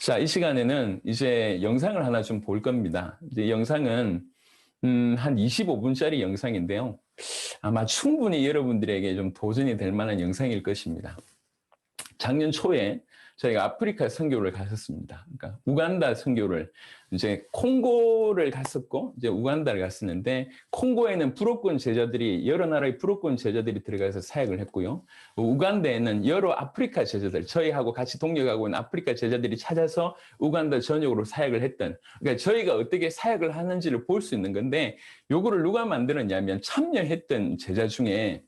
자, 이 시간에는 이제 영상을 하나 좀 볼 겁니다. 이제 영상은 한 25분짜리 영상인데요. 아마 충분히 여러분들에게 좀 도전이 될 만한 영상일 것입니다. 작년 초에 저희가 아프리카 선교를 갔었습니다. 그러니까 우간다 선교를 이제 콩고를 갔었고 이제 우간다를 갔었는데, 콩고에는 불어권 제자들이, 여러 나라의 불어권 제자들이 들어가서 사역을 했고요. 우간다에는 여러 아프리카 제자들, 저희하고 같이 동역하고 있는 아프리카 제자들이 찾아서 우간다 전역으로 사역을 했던, 그러니까 저희가 어떻게 사역을 하는지를 볼 수 있는 건데, 요거를 누가 만들었냐면 참여했던 제자 중에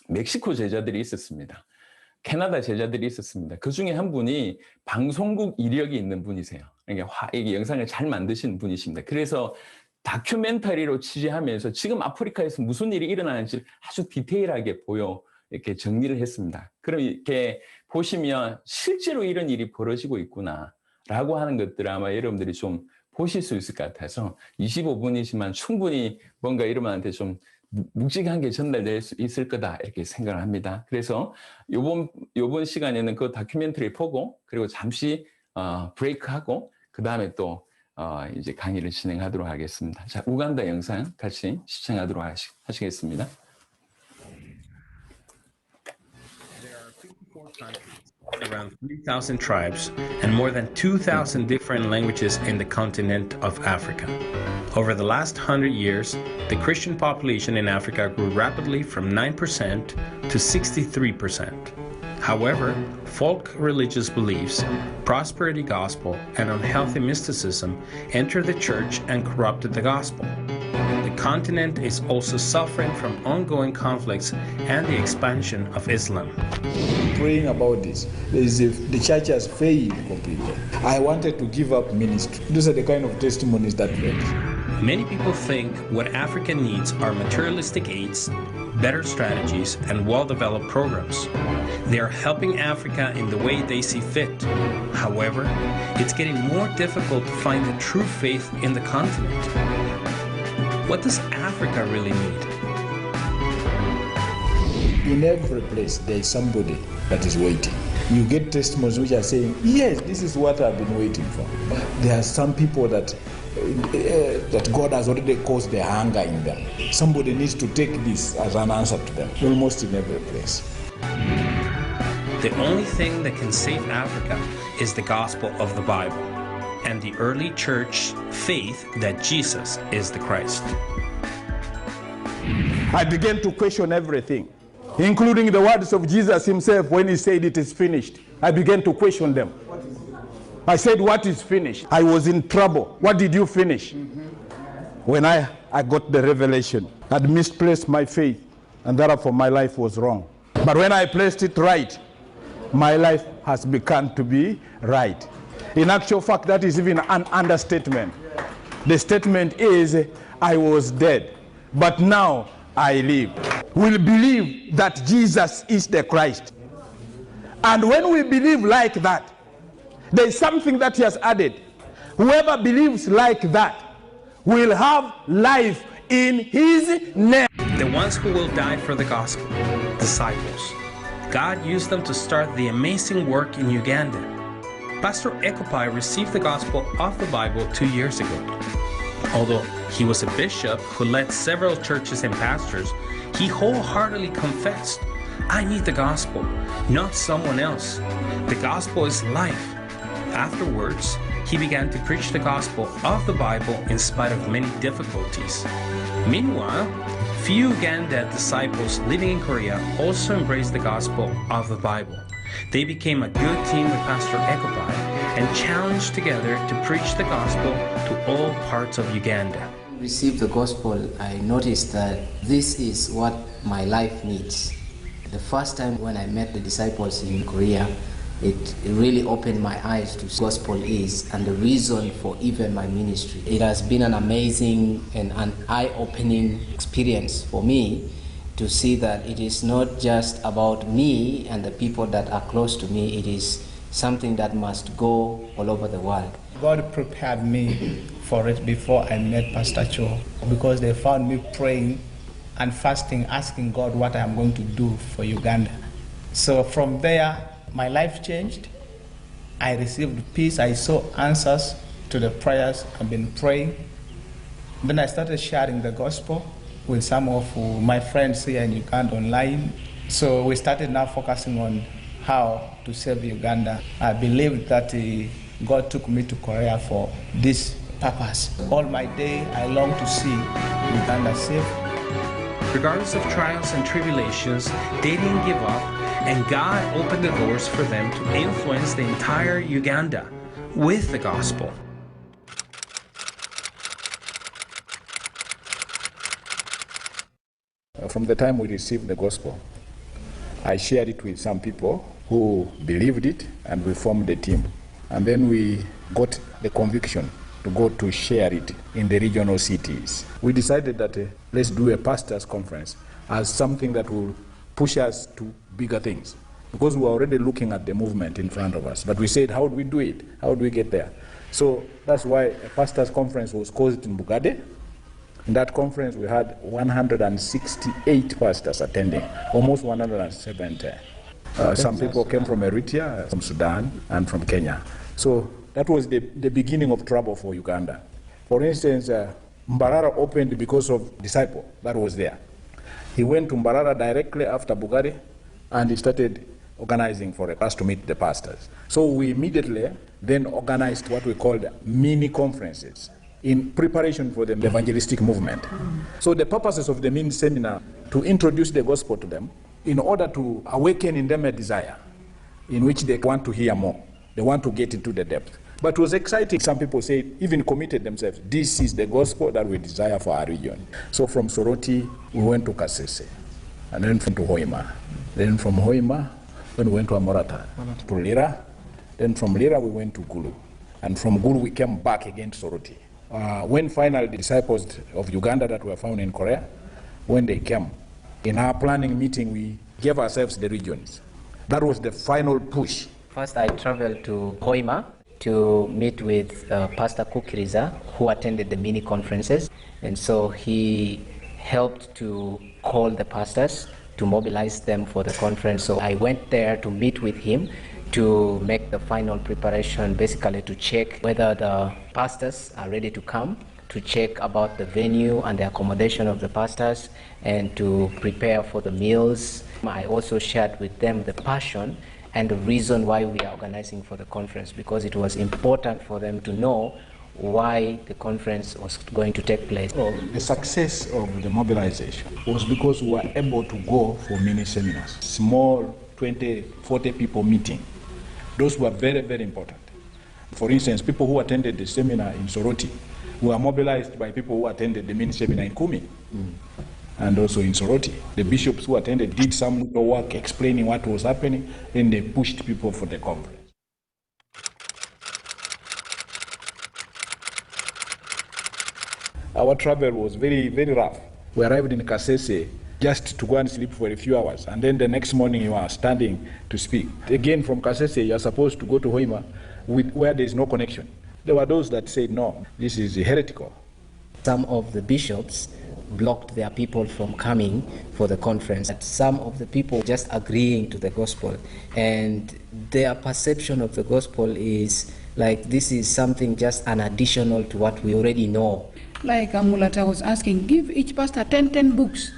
멕시코 제자들이 있었습니다. 캐나다 제자들이 있었습니다. 그 중에 한 분이 방송국 이력이 있는 분이세요. 그러니까 이게 영상을 잘 만드시는 분이십니다. 그래서 다큐멘터리로 취재하면서 지금 아프리카에서 무슨 일이 일어나는지 아주 디테일하게 이렇게 정리를 했습니다. 그럼 이렇게 보시면 실제로 이런 일이 벌어지고 있구나라고 하는 것들을 아마 여러분들이 좀 보실 수 있을 것 같아서 25분이지만 충분히 뭔가 여러분한테 좀 묵직한 게 전달될 수 있을 거다 이렇게 생각을 합니다. 그래서 요번 시간에는 그 다큐멘터리 보고, 그리고 잠시 브레이크하고 그 다음에 또 이제 강의를 진행하도록 하겠습니다. 자, 우간다 영상 같이 시청하도록 하시겠습니다. There are 54 countries, around 3,000 tribes, and more than 2,000 different languages in the continent of Africa. Over the last 100 years, the Christian population in Africa grew rapidly from 9% to 63%. However, folk religious beliefs, prosperity gospel, and unhealthy mysticism entered the church and corrupted the gospel. The continent is also suffering from ongoing conflicts and the expansion of Islam. Praying about this, the church has failed completely. I wanted to give up ministry. Those are the kind of testimonies that we have. Many people think what Africa needs are materialistic aids, better strategies, and well-developed programs. They are helping Africa in the way they see fit. However, it's getting more difficult to find the true faith in the continent. What does Africa really need? In every place, there is somebody that is waiting. You get testimonies which are saying, yes, this is what I've been waiting for. There are some people that God has already caused their hunger in them. Somebody needs to take this as an answer to them, almost in every place. The only thing that can save Africa is the gospel of the Bible and the early church faith that Jesus is the Christ. I began to question everything, including the words of Jesus himself when he said it is finished. I began to question them. I said, what is finished? I was in trouble. What did you finish? When I got the revelation, I'd misplaced my faith, and therefore my life was wrong. But when I placed it right, my life has begun to be right. In actual fact, that is even an understatement. The statement is, I was dead, but now I live. We'll believe that Jesus is the Christ. And when we believe like that, there is something that he has added. Whoever believes like that will have life in his name. The ones who will die for the gospel, disciples. God used them to start the amazing work in Uganda. Pastor Ekopai received the gospel of the Bible 2 years ago. Although he was a bishop who led several churches and pastors, he wholeheartedly confessed, I need the gospel, not someone else. The gospel is life. Afterwards, he began to preach the gospel of the Bible in spite of many difficulties. Meanwhile, few Uganda disciples living in Korea also embraced the gospel of the Bible. They became a good team with Pastor Ekopai and challenged together to preach the gospel to all parts of Uganda. Received the gospel, I noticed that this is what my life needs. The first time when I met the disciples in Korea, it really opened my eyes to what the gospel is and the reason for even my ministry. It has been an amazing and an eye-opening experience for me to see that it is not just about me and the people that are close to me, it is something that must go all over the world. God prepared me for it before I met Pastor Cho, because they found me praying and fasting, asking God what I am going to do for Uganda. So from there, my life changed. I received peace. I saw answers to the prayers I've been praying. Then I started sharing the gospel with some of my friends here in Uganda online. So we started now focusing on how to save Uganda. I believed that God took me to Korea for this purpose. All my day I long to see Uganda saved. Regardless of trials and tribulations, they didn't give up, and God opened the doors for them to influence the entire Uganda with the gospel. From the time we received the gospel, I shared it with some people who believed it, and we formed a team. And then we got the conviction to go to share it in the regional cities. We decided that let's do a pastors' conference as something that will push us to bigger things, because we were already looking at the movement in front of us. But we said, how do we do it? How do we get there? So that's why a pastors' conference was caused in Bugade. In that conference, we had 168 pastors attending, almost 170. Some people came from Eritrea, from Sudan, and from Kenya. So that was the beginning of trouble for Uganda. For instance, Mbarara opened because of disciple that was there. He went to Mbarara directly after Bugade, and he started organizing for us to meet the pastors. So we immediately then organized what we called mini conferences in preparation for the evangelistic movement. So the purposes of the mini seminar, to introduce the gospel to them, in order to awaken in them a desire in which they want to hear more. They want to get into the depth. But it was exciting. Some people say, even committed themselves, this is the gospel that we desire for our region. So from Soroti, we went to Kasese, and then to Hoima. Then from Hoima, when we went to Amorata, to Lira. Then from Lira, we went to Gulu. And from Gulu, we came back again to Soroti. When finally the disciples of Uganda that were found in Korea, when they came, in our planning meeting, we gave ourselves the regions. That was the final push. First, I traveled to Hoima to meet with Pastor Kukiriza, who attended the mini conferences. And so he helped to call the pastors to mobilize them for the conference. So I went there to meet with him to make the final preparation, basically to check whether the pastors are ready to come, to check about the venue and the accommodation of the pastors, and to prepare for the meals. I also shared with them the passion and the reason why we are organizing for the conference, because it was important for them to know why the conference was going to take place. The success of the mobilization was because we were able to go for mini seminars, small 20, 40 people meeting. Those were very, very important. For instance, people who attended the seminar in Soroti were mobilized by people who attended the mini seminar in Kumi. And also in Soroti. The bishops who attended did some little work explaining what was happening, then they pushed people for the conference. Our travel was very, very rough. We arrived in Kasese just to go and sleep for a few hours, and then the next morning you are standing to speak. Again from Kasese, you are supposed to go to Hoima where there is no connection. There were those that said, no, this is heretical. Some of the bishops blocked their people from coming for the conference. Some of the people just agreeing to the gospel, and their perception of the gospel is like this is something just an additional to what we already know. Like Mulata was asking, give each pastor 10 books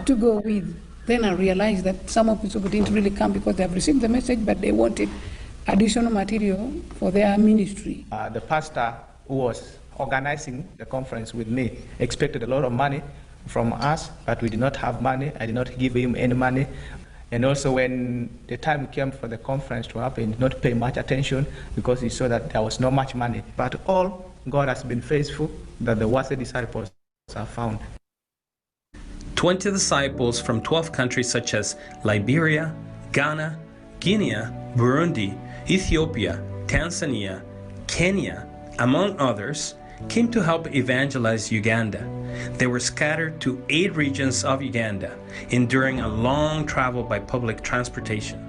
to go with. Then I realized that some of the people didn't really come because they have received the message, but they wanted additional material for their ministry. The pastor who was organizing the conference with me expected a lot of money from us, but we did not have money. I did not give him any money. And also when the time came for the conference to happen, he did not pay much attention because he saw that there was not much money. But all God has been faithful that the worthy disciples are found. 20 disciples from 12 countries such as Liberia, Ghana, Guinea, Burundi, Ethiopia, Tanzania, Kenya, among others, came to help evangelize Uganda. They were scattered to 8 regions of Uganda, enduring a long travel by public transportation.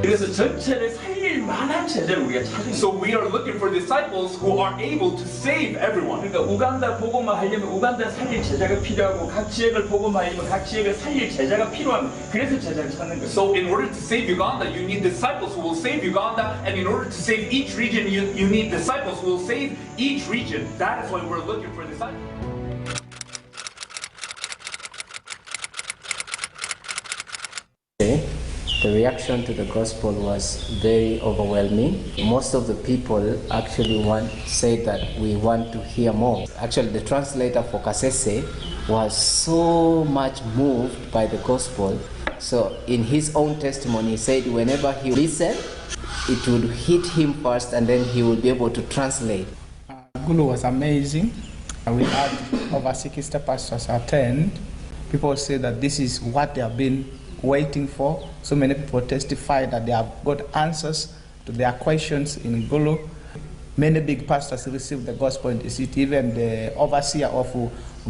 그래서 전체를 살릴 살릴 만한 제자를 우리가 찾는 So we are looking for disciples who are able to save everyone. 그러니까 우간다 복음화 하려면 우간다 살릴 제자가 필요하고 각 지역을 복음화하려면 각 지역을 살릴 제자가 필요한 그래서 제자를 찾는 거예요. So in order to save Uganda, you need disciples who will save Uganda, and in order to save each region, you need disciples who will save each region. That is why we're looking for disciples. The reaction to the gospel was very overwhelming. Most of the people actually said that we want to hear more. Actually, the translator for Kasese was so much moved by the gospel. So in his own testimony, he said whenever he listened, it would hit him first and then he would be able to translate. Gulu was amazing. We had over 60 pastors attend. People say that this is what they have been waiting for. So many people testify that they have got answers to their questions in Gulu. Many big pastors received the gospel in the city. Even the overseer of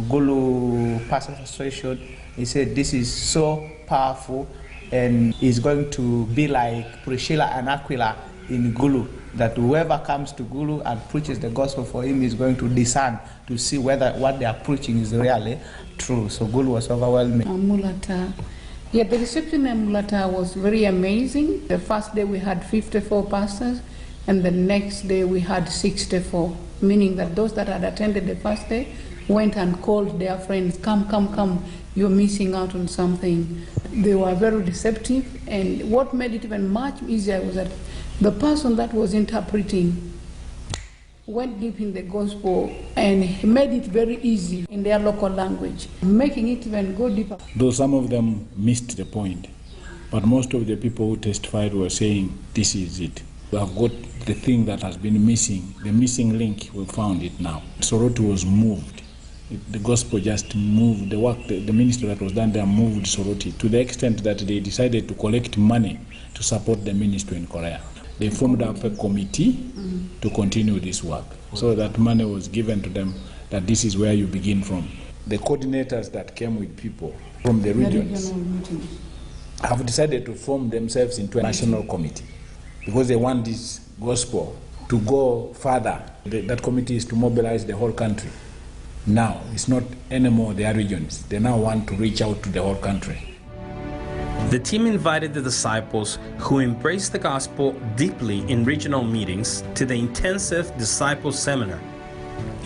Gulu Pastor Association, he said this is so powerful and is going to be like Priscilla and Aquila in Gulu, that whoever comes to Gulu and preaches the gospel for him is going to discern to see whether what they are preaching is really true. So Gulu was overwhelming. Mulata. Yeah, the reception in Mulata was very amazing. The first day we had 54 pastors, and the next day we had 64, meaning that those that had attended the first day went and called their friends, come, you're missing out on something. They were very receptive, and what made it even much easier was that the person that was interpreting went deep in the gospel and he made it very easy in their local language, making it even go deeper. Though some of them missed the point, but most of the people who testified were saying, this is it. We have got the thing that has been missing, the missing link, we found it now. Soroti was moved. The gospel just moved, the work, the ministry that was done there moved Soroti to the extent that they decided to collect money to support the ministry in Korea. They formed up a committee to continue this work. So that money was given to them, that this is where you begin from. The coordinators that came with people from the regions have decided to form themselves into a national committee because they want this gospel to go further. That committee is to mobilize the whole country. Now, it's not anymore their regions. They now want to reach out to the whole country. The team invited the disciples who embraced the gospel deeply in regional meetings to the intensive disciple seminar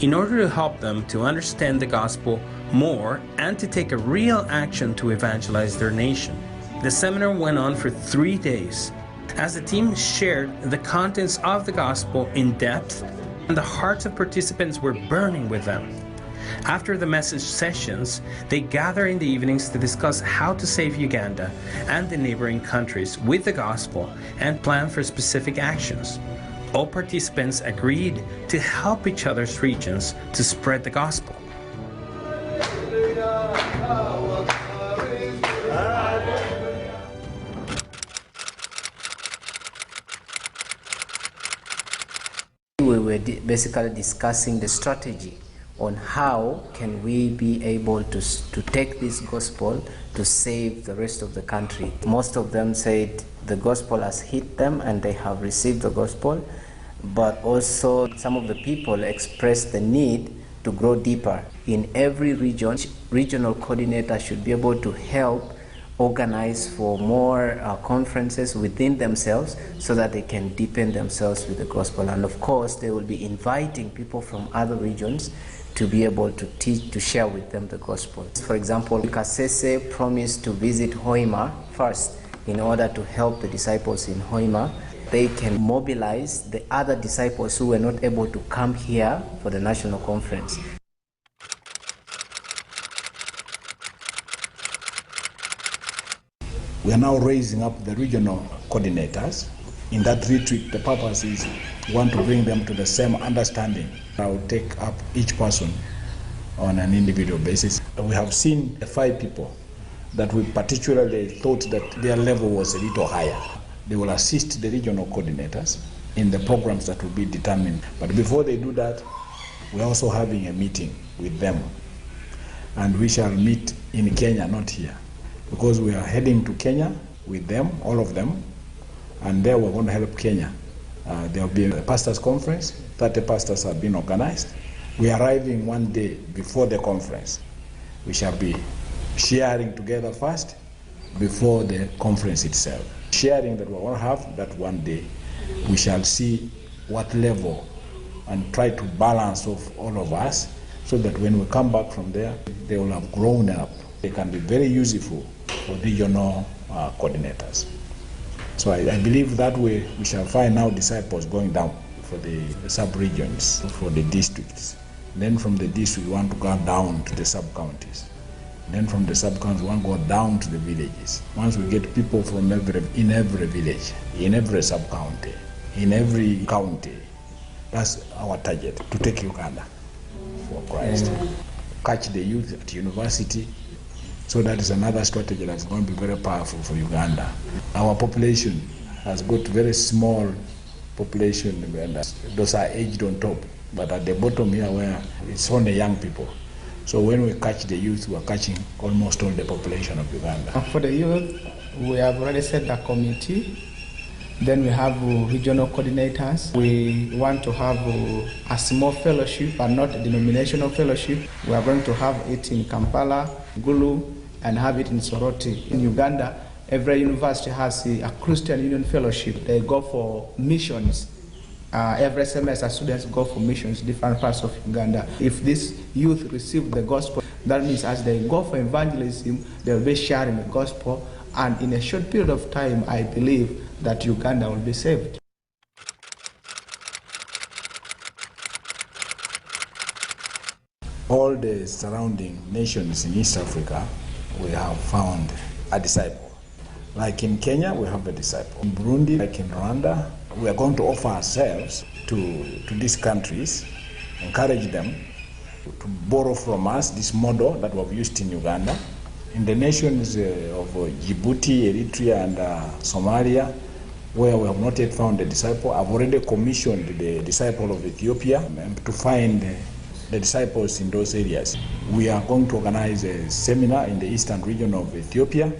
in order to help them to understand the gospel more and to take a real action to evangelize their nation. The seminar went on for 3 days as the team shared the contents of the gospel in depth, and the hearts of participants were burning with them. After the message sessions, they gather in the evenings to discuss how to save Uganda and the neighboring countries with the gospel and plan for specific actions. All participants agreed to help each other's regions to spread the gospel. We were basically discussing the strategy on how can we be able to take this gospel to save the rest of the country. Most of them said the gospel has hit them and they have received the gospel, but also some of the people expressed the need to grow deeper. In every region, regional coordinator should be able to help organize for more conferences within themselves so that they can deepen themselves with the gospel. And of course, they will be inviting people from other regions to be able to teach, to share with them the gospel. For example, Kasese promised to visit Hoima first in order to help the disciples in Hoima. They can mobilize the other disciples who were not able to come here for the national conference. We are now raising up the regional coordinators. In that retreat, the purpose is we want to bring them to the same understanding. I will take up each person on an individual basis. We have seen 5 people that we particularly thought that their level was a little higher. They will assist the regional coordinators in the programs that will be determined. But before they do that, we're also having a meeting with them. And we shall meet in Kenya, not here, because we are heading to Kenya with them, all of them, and there we're going to help Kenya. There will be a pastors' conference. 30 pastors have been organized. We are arriving one day before the conference. We shall be sharing together first before the conference itself. Sharing that we want to have that one day, we shall see what level and try to balance of all of us so that when we come back from there, they will have grown up. They can be very useful for regional coordinators. So I believe that way we shall find now disciples going down for the sub-regions, for the districts. Then from the district we want to go down to the sub-counties. Then from the sub-counties we want to go down to the villages. Once we get people from in every village, in every sub-county, in every county, that's our target, to take Uganda for Christ. Catch the youth at university. So that is another strategy that's going to be very powerful for Uganda. Our population has got very small population, and those are aged on top. But at the bottom here, where it's only young people. So when we catch the youth, we are catching almost all the population of Uganda. For the youth, we have already set a committee. Then we have regional coordinators. We want to have a small fellowship, but not a denominational fellowship. We are going to have it in Kampala, Gulu, and have it in Soroti. In Uganda, every university has a Christian Union Fellowship. They go for missions. Every semester, students go for missions in different parts of Uganda. If this youth receive the gospel, that means as they go for evangelism, they will be sharing the gospel. And in a short period of time, I believe that Uganda will be saved. All the surrounding nations in East Africa, we have found a disciple. Like in Kenya, we have a disciple. In Burundi, like in Rwanda, we are going to offer ourselves to these countries, encourage them to borrow from us this model that we've used in Uganda. In the nations of Djibouti, Eritrea, and Somalia, where we have not yet found a disciple, I've already commissioned the disciple of Ethiopia to find the disciples in those areas. We are going to organize a seminar in the eastern region of Ethiopia.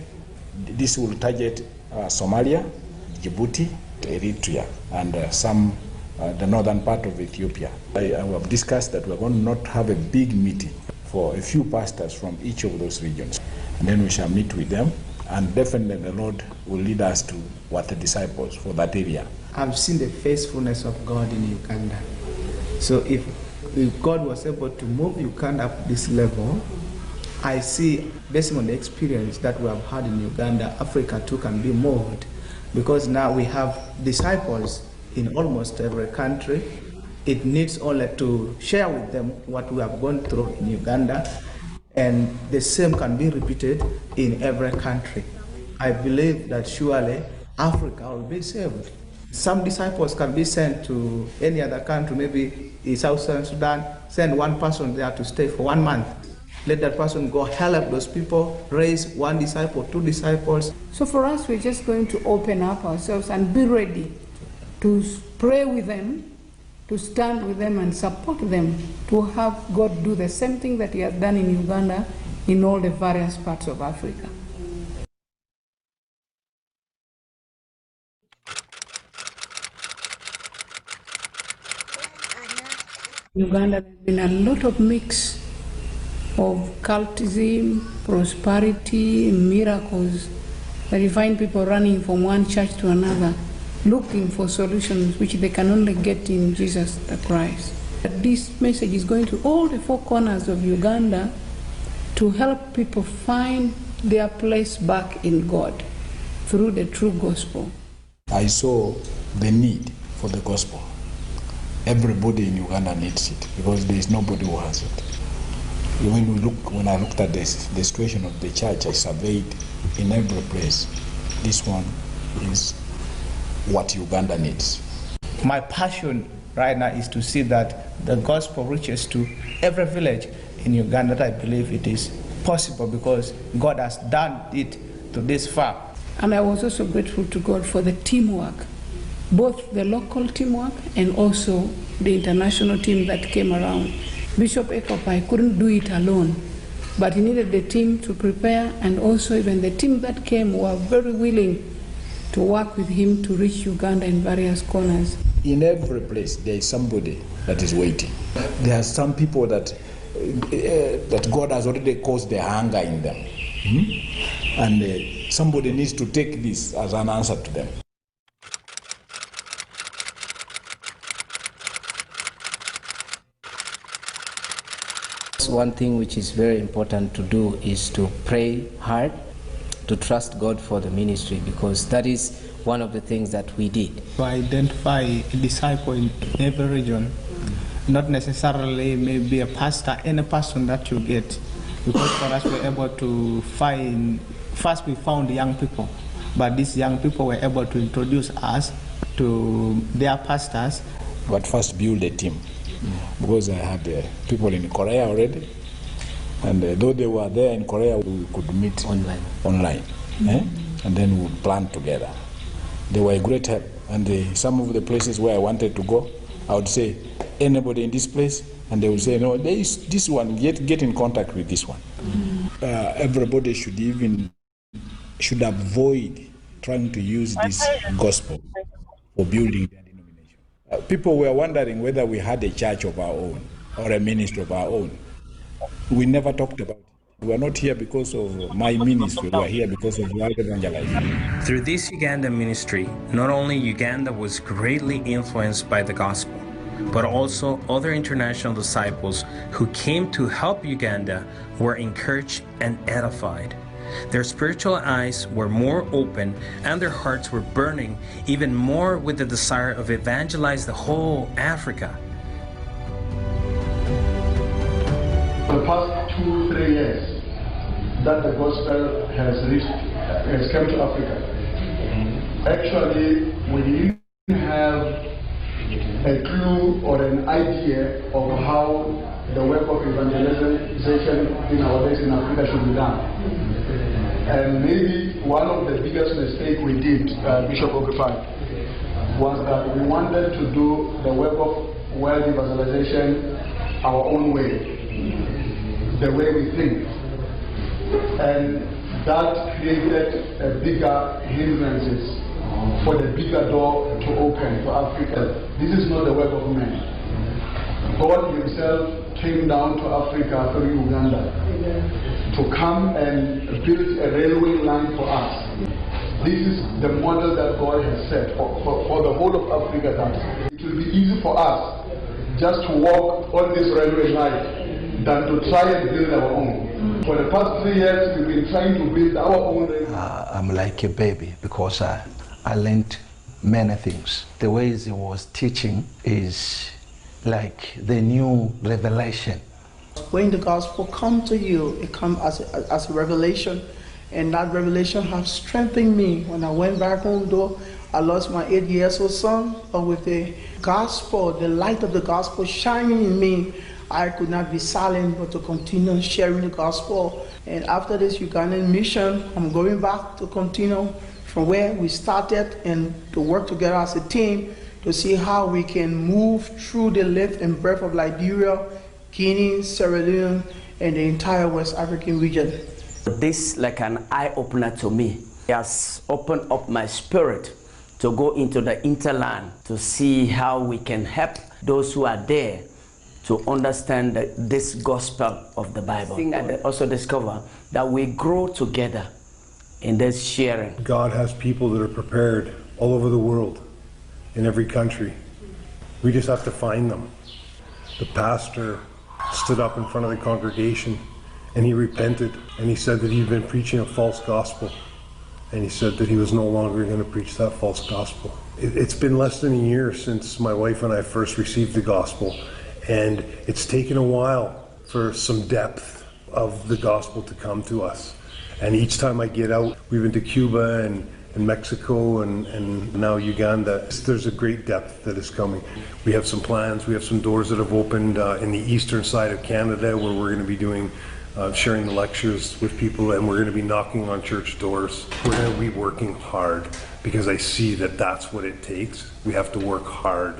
This will target Somalia, Djibouti, Eritrea, and the northern part of Ethiopia. I have discussed that we're going to not have a big meeting for a few pastors from each of those regions. And then we shall meet with them, and definitely the Lord will lead us to what the disciples for that area. I've seen the faithfulness of God in Uganda. So if God was able to move Uganda up this level, I see, based on the experience that we have had in Uganda, Africa too can be moved, because now we have disciples in almost every country. It needs only to share with them what we have gone through in Uganda, and the same can be repeated in every country. I believe that surely Africa will be saved. Some disciples can be sent to any other country, maybe in South Sudan, send one person there to stay for 1 month. Let that person go help those people, raise one disciple, 2 disciples. So for us, we're just going to open up ourselves and be ready to pray with them, to stand with them and support them, to have God do the same thing that He has done in Uganda in all the various parts of Africa. In Uganda, there's been a lot of mix of cultism, prosperity, miracles, that you find people running from one church to another, looking for solutions which they can only get in Jesus the Christ. This message is going to all the 4 corners of Uganda to help people find their place back in God through the true gospel. I saw the need for the gospel. Everybody in Uganda needs it, because there is nobody who has it. When I looked at this, the situation of the church, I surveyed in every place. This one is what Uganda needs. My passion right now is to see that the gospel reaches to every village in Uganda. I believe it is possible because God has done it to this far. And I was also grateful to God for the teamwork, both the local teamwork and also the international team that came around. Bishop Ekopai couldn't do it alone, but he needed the team to prepare, and also even the team that came were very willing to work with him to reach Uganda in various corners. In every place, there is somebody that is waiting. There are some people that God has already caused the hunger in them. And somebody needs to take this as an answer to them. One thing which is very important to do is to pray hard, to trust God for the ministry, because that is one of the things that we did. To identify a disciple in every region, not necessarily maybe a pastor, any person that you get, because for us we're able to find, first we found young people, but these young people were able to introduce us to their pastors. But first build a team, because I had people in Korea already, and though they were there in Korea, we could meet online. And then we would plan together. They were a great help, and some of the places where I wanted to go, I would say, anybody in this place, and they would say, no, there is this one, get in contact with this one. Everybody should avoid trying to use this gospel for building their denomination. People were wondering whether we had a church of our own or a ministry of our own. We never talked about it. We are not here because of my ministry, we are here because of world evangelizing. Through this Uganda ministry, not only Uganda was greatly influenced by the gospel, but also other international disciples who came to help Uganda were encouraged and edified. Their spiritual eyes were more open and their hearts were burning even more with the desire of evangelize the whole Africa. For the past 2-3 years that the gospel has come to Africa, actually we didn't have a clue or an idea of how the work of evangelization in our days in Africa should be done. And maybe one of the biggest mistakes we did, Bishop Occupy, was that we wanted to do the work of world evangelization our own way, the way we think. And that created a bigger hindrances for the bigger door to open for Africa. This is not the work of man. God himself came down to Africa through Uganda to come and build a railway line for us. This is the model that God has set for the whole of Africa, that it will be easy for us just to walk on this railway line than to try and build our own. For the past 3 years, we've been trying to build our own railway. I'm like a baby because I learned many things. The ways he was teaching is like the new revelation. When the gospel comes to you, it comes as a revelation, and that revelation has strengthened me. When I went back home, though I lost my 8-year-old son, but with the gospel, the light of the gospel shining in me, I could not be silent but to continue sharing the gospel. And after this Ugandan mission, I'm going back to continue from where we started and to work together as a team to see how we can move through the length and breadth of Liberia, Guinea, Sierra Leone, and the entire West African region. This is like an eye-opener to me. It has opened up my spirit to go into the interland to see how we can help those who are there to understand this gospel of the Bible. And also discover that we grow together in this sharing. God has people that are prepared all over the world, in every country. We just have to find them. The pastor stood up in front of the congregation and he repented, and he said that he'd been preaching a false gospel, and he said that he was no longer going to preach that false gospel. It's been less than a year since my wife and I first received the gospel, and it's taken a while for some depth of the gospel to come to us. And each time I get out, we've been to Cuba and Mexico and now Uganda, there's a great depth that is coming. We have some plans, we have some doors that have opened in the eastern side of Canada where we're going to be doing, sharing the lectures with people, and we're going to be knocking on church doors. We're going to be working hard because I see that that's what it takes. We have to work hard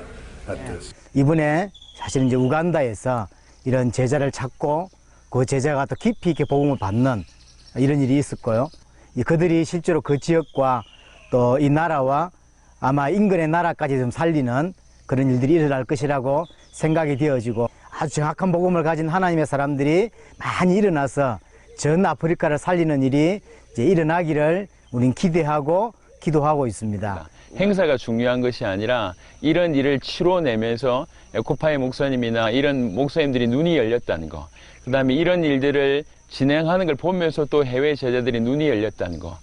at this. 이번에 사실 이제 우간다에서 이런 제자를 찾고 그 제자가 더 깊이 있게 복음을 받는 이런 일이 있었고요. 그들이 실제로 그 지역과 또 이 나라와 아마 인근의 나라까지 좀 살리는 그런 일들이 일어날 것이라고 생각이 되어지고, 아주 정확한 복음을 가진 하나님의 사람들이 많이 일어나서 전 아프리카를 살리는 일이 이제 일어나기를 우린 기대하고 기도하고 있습니다. 행사가 중요한 것이 아니라 이런 일을 치러내면서 에코파이 목사님이나 이런 목사님들이 눈이 열렸다는 거, 그 다음에 이런 일들을 진행하는 걸 보면서 또 해외 제자들이 눈이 열렸다는 거,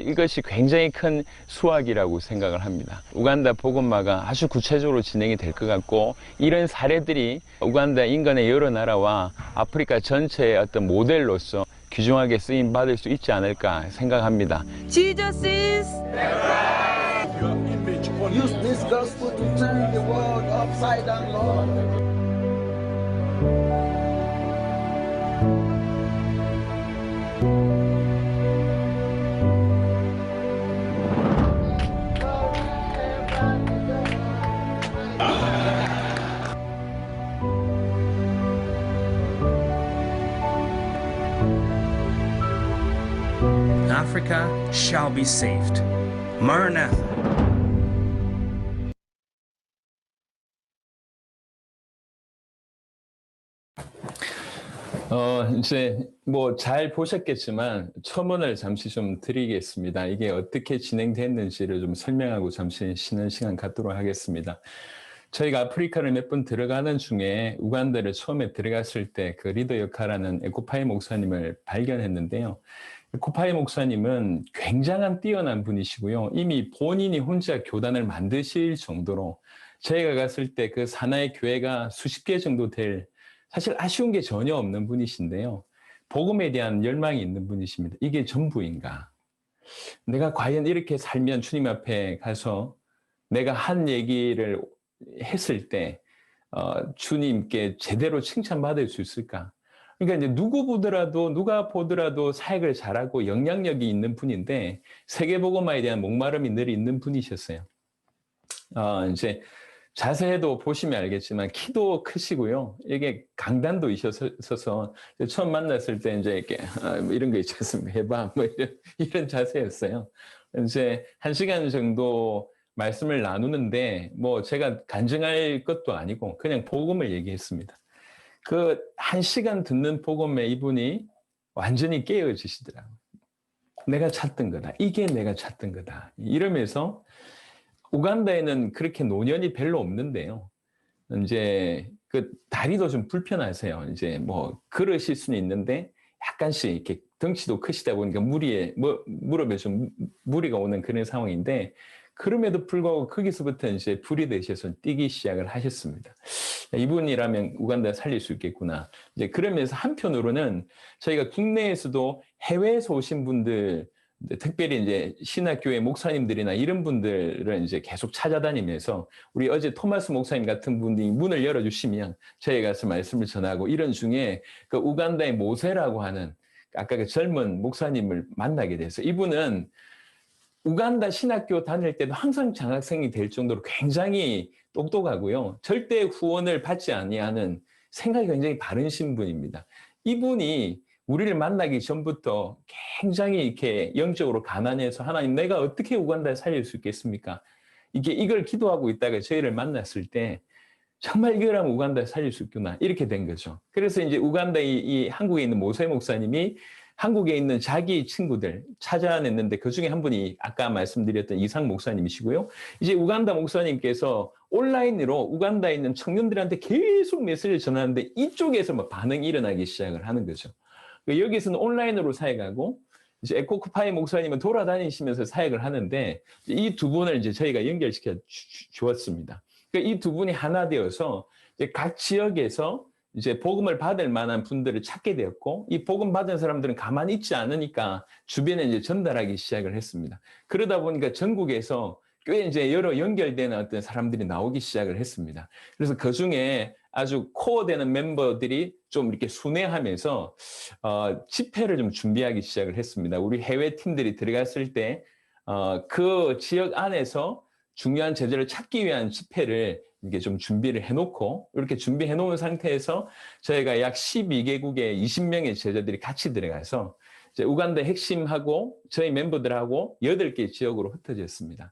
이것이 굉장히 큰 수확이라고 생각을 합니다. 우간다 복음화가 아주 구체적으로 진행이 될 것 같고, 이런 사례들이 우간다 인근의 여러 나라와 아프리카 전체의 어떤 모델로서 귀중하게 쓰임 받을 수 있지 않을까 생각합니다. Jesus is Use this gospel to turn the world upside down, Lord. Africa shall be saved. Maranatha. 이제 뭐 잘 보셨겠지만 첨언을 잠시 좀 드리겠습니다. 이게 어떻게 진행됐는지를 좀 설명하고 잠시 쉬는 시간 갖도록 하겠습니다. 저희가 아프리카를 몇 번 들어가는 중에 우간다를 처음에 들어갔을 때 그 리더 역할하는 에코파이 목사님을 발견했는데요. 에코파이 목사님은 굉장한 뛰어난 분이시고요. 이미 본인이 혼자 교단을 만드실 정도로 저희가 갔을 때 그 산하의 교회가 수십 개 정도 될, 사실 아쉬운 게 전혀 없는 분이신데요. 복음에 대한 열망이 있는 분이십니다. 이게 전부인가? 내가 과연 이렇게 살면 주님 앞에 가서 내가 한 얘기를 했을 때 주님께 제대로 칭찬받을 수 있을까? 그러니까 이제 누가 보더라도 사역을 잘하고 영향력이 있는 분인데 세계복음화에 대한 목마름이 늘 있는 분이셨어요. 이제 자세히도 보시면 알겠지만 키도 크시고요. 이게 강단도 있어서 처음 만났을 때 이제 이렇게 이런 거 있지 않습니까? 해봐 뭐 이런 자세였어요. 이제 1시간 정도 말씀을 나누는데 뭐 제가 간증할 것도 아니고 그냥 복음을 얘기했습니다. 그 1시간 듣는 복음에 이분이 완전히 깨어지시더라고요. 내가 찾던 거다. 이게 내가 찾던 거다. 이러면서 우간다에는 그렇게 노년이 별로 없는데요. 이제 그 다리도 좀 불편하세요. 이제 뭐 걸으실 수는 있는데 약간씩 이렇게 덩치도 크시다 보니까 무릎에 좀 무리가 오는 그런 상황인데, 그럼에도 불구하고 거기서부터 이제 불이 되셔서 뛰기 시작을 하셨습니다. 이분이라면 우간다 살릴 수 있겠구나. 이제 그러면서 한편으로는 저희가 국내에서도 해외에서 오신 분들, 특별히 이제 신학교회 목사님들이나 이런 분들을 이제 계속 찾아다니면서, 우리 어제 토마스 목사님 같은 분이 문을 열어주시면 저희가 가서 말씀을 전하고, 이런 중에 그 우간다의 모세라고 하는 아까 그 젊은 목사님을 만나게 돼서, 이분은 우간다 신학교 다닐 때도 항상 장학생이 될 정도로 굉장히 똑똑하고요. 절대 후원을 받지 아니하는 생각이 굉장히 바르신 분입니다. 이분이 우리를 만나기 전부터 굉장히 이렇게 영적으로 가난해서, 하나님 내가 어떻게 우간다를 살릴 수 있겠습니까? 이걸 기도하고 있다가 저희를 만났을 때 정말 이거라면 우간다를 살릴 수 있구나, 이렇게 된 거죠. 그래서 이제 우간다 이 한국에 있는 모세 목사님이 한국에 있는 자기 친구들 찾아냈는데, 그 중에 한 분이 아까 말씀드렸던 이상 목사님이시고요. 이제 우간다 목사님께서 온라인으로 우간다에 있는 청년들한테 계속 메시지를 전하는데, 이쪽에서 뭐 반응이 일어나기 시작을 하는 거죠. 여기서는 온라인으로 사역하고, 이제 에코파이 목사님은 돌아다니시면서 사역을 하는데, 이 두 분을 이제 저희가 연결시켜 주었습니다. 그러니까 이 두 분이 하나 되어서 이제 각 지역에서 이제 복음을 받을 만한 분들을 찾게 되었고, 이 복음 받은 사람들은 가만히 있지 않으니까 주변에 이제 전달하기 시작을 했습니다. 그러다 보니까 전국에서 꽤 이제 여러 연결되는 어떤 사람들이 나오기 시작을 했습니다. 그래서 그 중에 아주 코어되는 멤버들이 좀 이렇게 순회하면서 집회를 좀 준비하기 시작을 했습니다. 우리 해외 팀들이 들어갔을 때 그 지역 안에서 중요한 제자를 찾기 위한 집회를 이게 좀 준비를 해놓고, 이렇게 준비해 놓은 상태에서 저희가 약 12개국의 20명의 제자들이 같이 들어가서 이제 우간다 핵심하고 저희 멤버들하고 8개 지역으로 흩어졌습니다.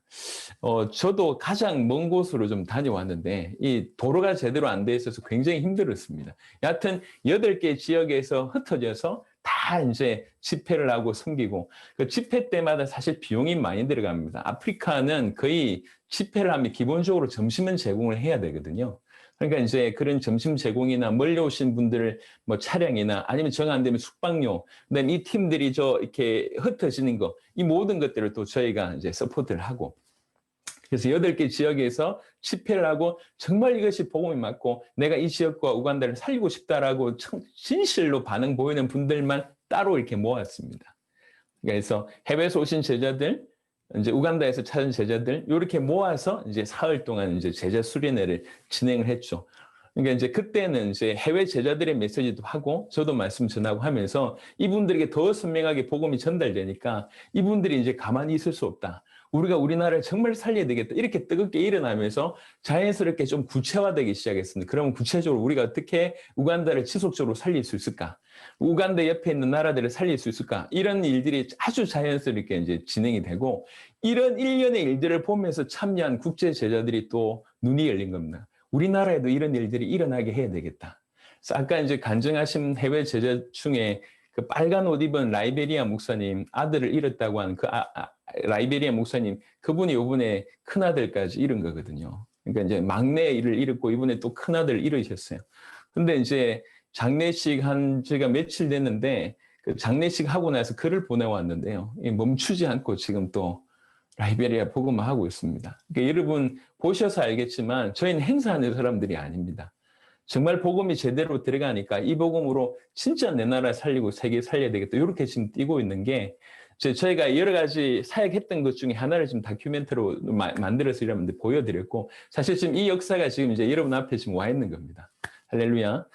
저도 가장 먼 곳으로 좀 다녀왔는데 이 도로가 제대로 안 돼 있어서 굉장히 힘들었습니다. 여하튼 8개 지역에서 흩어져서 다 이제 집회를 하고 섬기고 그 집회 때마다 사실 비용이 많이 들어갑니다. 아프리카는 거의 집회를 하면 기본적으로 점심은 제공을 해야 되거든요. 그러니까 이제 그런 점심 제공이나 멀리 오신 분들 뭐 차량이나 아니면 정 안 되면 숙박료, 그다음에 이 팀들이 이렇게 흩어지는 거, 이 모든 것들을 또 저희가 이제 서포트를 하고. 그래서 8개 지역에서 집회를 하고 정말 이것이 복음이 맞고 내가 이 지역과 우간다를 살리고 싶다라고 진실로 반응 보이는 분들만 따로 이렇게 모았습니다. 그래서 해외에서 오신 제자들, 이제 우간다에서 찾은 제자들 이렇게 모아서 이제 사흘 동안 이제 제자 수련회를 진행을 했죠. 그러니까 이제 그때는 이제 해외 제자들의 메시지도 하고 저도 말씀 전하고 하면서 이분들에게 더 선명하게 복음이 전달되니까 이분들이 이제 가만히 있을 수 없다. 우리가 우리나라를 정말 살려야 되겠다. 이렇게 뜨겁게 일어나면서 자연스럽게 좀 구체화되기 시작했습니다. 그러면 구체적으로 우리가 어떻게 우간다를 지속적으로 살릴 수 있을까? 우간다 옆에 있는 나라들을 살릴 수 있을까? 이런 일들이 아주 자연스럽게 이제 진행이 되고 이런 일련의 일들을 보면서 참여한 국제 제자들이 또 눈이 열린 겁니다. 우리나라에도 이런 일들이 일어나게 해야 되겠다. 그래서 아까 이제 간증하신 해외 제자 중에 그 빨간 옷 입은 라이베리아 목사님 아들을 잃었다고 하는 그 라이베리아 목사님 그분이 이번에 큰아들까지 잃은 거거든요. 그러니까 이제 막내를 잃었고 이번에 또 큰아들을 잃으셨어요. 근데 이제 장례식 한 제가 며칠 됐는데 그 장례식 하고 나서 글을 보내왔는데요. 멈추지 않고 지금 또 라이베리아 복음화하고 있습니다. 그러니까 여러분 보셔서 알겠지만 저희는 행사하는 사람들이 아닙니다. 정말 복음이 제대로 들어가니까 이 복음으로 진짜 내 나라 살리고 세계 살려야 되겠다. 이렇게 지금 뛰고 있는 게 저희가 여러 가지 사역했던 것 중에 하나를 지금 다큐멘터리로 만들어서 여러분들 보여드렸고 사실 지금 이 역사가 지금 이제 여러분 앞에 지금 와 있는 겁니다. 할렐루야.